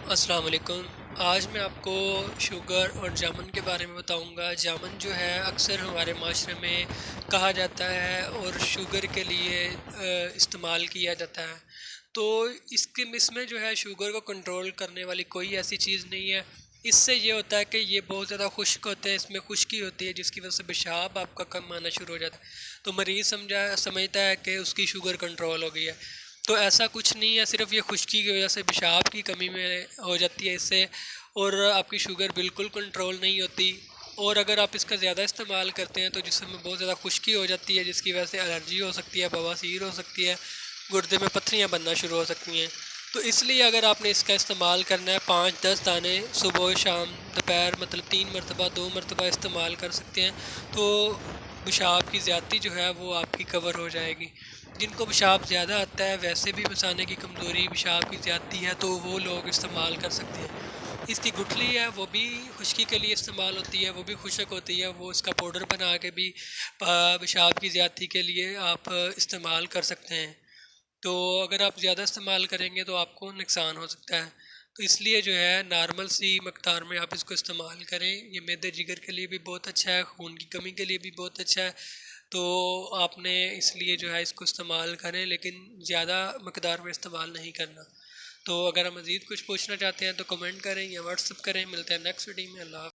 अस्सलाम वालेकुम। आज मैं आपको शुगर और जामुन के बारे में बताऊंगा। जामुन जो है अक्सर हमारे माशरे में कहा जाता है और शुगर के लिए इस्तेमाल किया जाता है। तो इसमें जो है शुगर को कंट्रोल करने वाली कोई ऐसी चीज़ नहीं है। इससे ये होता है कि ये बहुत ज़्यादा खुश्क होते हैं, इसमें खुश्की होती है जिसकी वजह से पेशाब आपका कम आना शुरू हो जाता है। तो मरीज़ समझता है कि उसकी शुगर कंट्रोल हो गई है। तो ऐसा कुछ नहीं है, सिर्फ़ ये खुश्की की वजह से पेशाब की कमी में हो जाती है इससे, और आपकी शुगर बिल्कुल कंट्रोल नहीं होती। और अगर आप इसका ज़्यादा इस्तेमाल करते हैं तो जिसमें बहुत ज़्यादा खुश्की हो जाती है, जिसकी वजह से एलर्जी हो सकती है, बवासीर हो सकती है, गुर्दे में पत्थरियाँ बनना शुरू हो सकती हैं। तो इसलिए अगर आपने इसका इस्तेमाल करना है, 5-10 दाने सुबह शाम दोपहर, मतलब 3 मरतबा 2 मरतबा इस्तेमाल कर सकते हैं। तो पेशाब की ज़्यादती जो है वो आपकी कवर हो जाएगी। जिनको पेशाब ज़्यादा आता है, वैसे भी मसाने की कमज़ोरी, पेशाब की ज़्यादती है, तो वो लोग इस्तेमाल कर सकते हैं। इसकी गुठली है वो भी खुश्की के लिए इस्तेमाल होती है, वो भी खुशक होती है, वो इसका पाउडर बना के भी पेशाब की ज़्यादती के लिए आप इस्तेमाल कर सकते हैं। तो अगर आप ज़्यादा इस्तेमाल करेंगे तो आपको नुकसान हो सकता है। तो इसलिए जो है नॉर्मल सी मकदार में आप इसको इस्तेमाल करें। ये मैदे जिगर के लिए भी बहुत अच्छा है, खून की कमी के लिए भी बहुत अच्छा है। तो आपने इसलिए जो है इसको इस्तेमाल करें, लेकिन ज़्यादा मकदार में इस्तेमाल नहीं करना। तो अगर आप मज़ीद कुछ पूछना चाहते हैं तो कमेंट करें या व्हाट्सअप करें। मिलते हैं नेक्स्ट वीडियो में। अल्लाह।